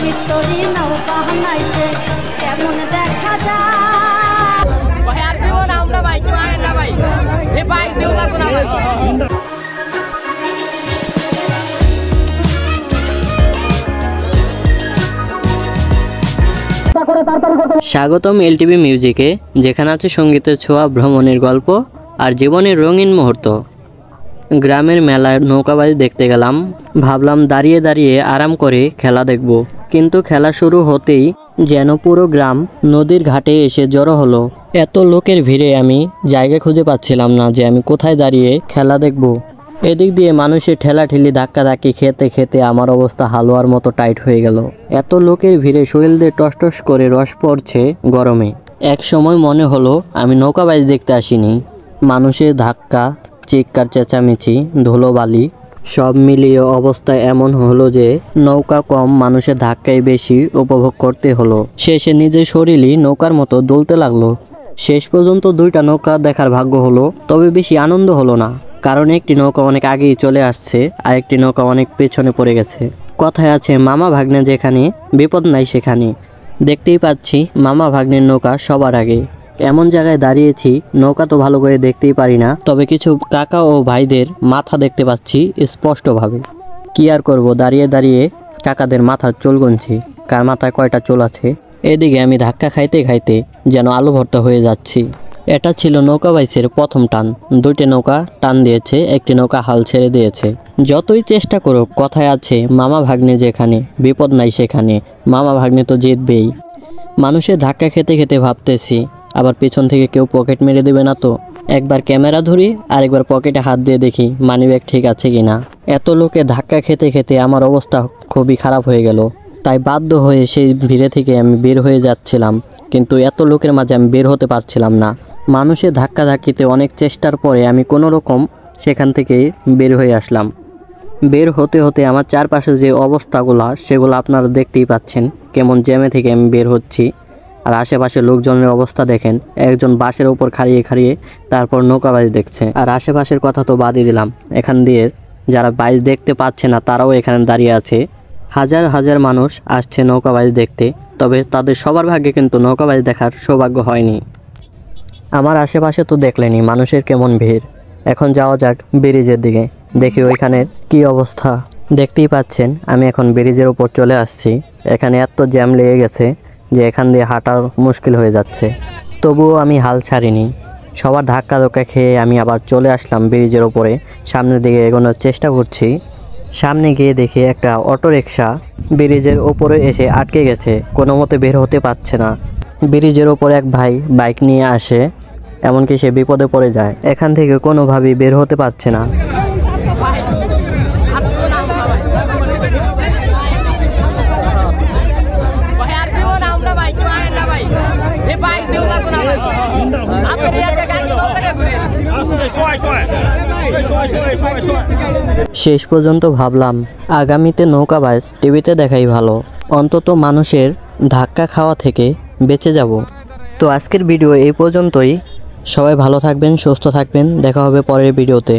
মিস্তরি নৌকা হানাইছে কেমন দেখা যায় ভাই আর দিব না আমরা ভাই কেউ আয় না ভাই এ ভাই দেও লাগো না ভাই স্বাগতম এলটিভি মিউজিকে, যেখানে আছে সঙ্গীতের ছোঁয়া, ভ্রমণের গল্প আর জীবনের রঙিন মুহূর্ত। গ্রামের মেলায় নৌকাবাজি দেখতে গেলাম। ভাবলাম দাঁড়িয়ে দাঁড়িয়ে আরাম করে খেলা দেখব, কিন্তু খেলা শুরু হতেই যেন পুরো গ্রাম নদীর ঘাটে এসে জড়ো হলো। এত লোকের ভিড়ে আমি জায়গা খুঁজে পাচ্ছিলাম না যে আমি কোথায় দাঁড়িয়ে খেলা দেখব। এদিক দিয়ে মানুষের ঠেলাঠেলি ধাক্কাধাক্কি খেতে খেতে আমার অবস্থা হালুয়ার মতো টাইট হয়ে গেল। এত লোকের ভিড়ে শরীর দিয়ে টসটস করে রস পড়ছে গরমে। এক সময় মনে হলো আমি নৌকাবাজি দেখতে আসিনি। মানুষের ধাক্কা, চিৎকার, চেঁচামেচি, ধুলোবালি সব মিলিয়ে অবস্থা এমন হলো যে নৌকা কম, মানুষের ধাক্কাই বেশি উপভোগ করতে হলো। শেষে নিজের শরীরই নৌকার মতো দুলতে লাগলো। শেষ পর্যন্ত দুইটা নৌকা দেখার ভাগ্য হলো, তবে বেশি আনন্দ হলো না, কারণ একটি নৌকা অনেক আগেই চলে আসছে আর একটি নৌকা অনেক পেছনে পড়ে গেছে। কথায় আছে মামা ভাগ্নে যেখানে, বিপদ নাই সেখানে। দেখতেই পাচ্ছি মামা ভাগ্নের নৌকা সবার আগে। এমন জায়গায় দাঁড়িয়েছি, নৌকা তো ভালো করে দেখতেই পারি না, তবে কিছু কাকা ও ভাইদের মাথা দেখতে পাচ্ছি স্পষ্টভাবে। কি আর করব, দাঁড়িয়ে দাঁড়িয়ে কাকাদের মাথার চুল গুনছি, কার মাথায় কয়টা চুল আছে। এদিকে আমি ধাক্কা খাইতে খাইতে যেন আলু ভর্তা হয়ে যাচ্ছি। এটা ছিল নৌকাবাইসের প্রথম টান। দুইটি নৌকা টান দিয়েছে, একটি নৌকা হাল ছেড়ে দিয়েছে। যতই চেষ্টা করুক, কথায় আছে মামা ভাগ্নে যেখানে, বিপদ নাই সেখানে। মামা ভাগ্নে তো জিতবেই। মানুষের ধাক্কা খেতে খেতে ভাবতেছি, আবার পিছন থেকে কেউ পকেট মেরে দেবে না তো। একবার ক্যামেরা ধরি, আরেকবার পকেটে হাত দিয়ে দেখি মানিব্যাগ ঠিক আছে কিনা। এত লোকে ধাক্কা খেতে খেতে আমার অবস্থা খুবই খারাপ হয়ে গেল। তাই বাধ্য হয়ে সেই ভিড়ে থেকে আমি বের হয়ে যাচ্ছিলাম, কিন্তু এত লোকের মাঝে আমি বের হতে পারছিলাম না। মানুষের ধাক্কাধাক্কিতে অনেক চেষ্টার পরে আমি কোনো রকম সেখান থেকে বের হয়ে আসলাম। বের হতে হতে আমার চারপাশে যে অবস্থাগুলো সেগুলো আপনারা দেখতেই পাচ্ছেন, কেমন জ্যামে থেকে আমি বের হচ্ছি। আর আশেপাশে লোকজনের অবস্থা দেখেন, একজন বাসের উপর খাড়িয়ে খাড়িয়ে তারপর নৌকাবাজি দেখছে। আর আশেপাশের কথা তো বাদই দিলাম, এখান দিয়ে যারা বাইরে দেখতে পাচ্ছে না তারাও এখানে দাঁড়িয়ে আছে। হাজার হাজার মানুষ আসছে নৌকাবাজি দেখতে, তবে তাদের সবার ভাগ্যে কিন্তু নৌকাবাজি দেখার সৌভাগ্য হয়নি। আমার আশেপাশে তো দেখলেনি মানুষের কেমন ভিড়। এখন যাওয়া যাক ব্রিজের দিকে, দেখি ওইখানের কি অবস্থা। দেখতেই পাচ্ছেন আমি এখন ব্রিজের উপর চলে আসছি। এখানে এত জ্যাম লেগে গেছে যে এখান দিয়ে হাঁটা মুশকিল হয়ে যাচ্ছে, তবুও আমি হাল ছাড়িনি। সবার ধাক্কা ধক্কা খেয়ে আমি আবার চলে আসলাম ব্রিজের ওপরে। সামনের দিকে এগোনোর চেষ্টা করছি। সামনে গিয়ে দেখি একটা অটোরিকশা ব্রিজের ওপরে এসে আটকে গেছে, কোনো মতে বের হতে পারছে না। ব্রিজের ওপর এক ভাই বাইক নিয়ে আসে, এমনকি সে বিপদে পড়ে যায়, এখান থেকে কোনোভাবেই বের হতে পারছে না। শেষ পর্যন্ত ভাবলাম আগামীতে নৌকাবাজ টিভিতে দেখাই ভালো, অন্তত মানুষের ধাক্কা খাওয়া থেকে বেঁচে যাব। তো আজকের ভিডিও এই পর্যন্তই। সবাই ভালো থাকবেন, সুস্থ থাকবেন, দেখা হবে পরের ভিডিওতে।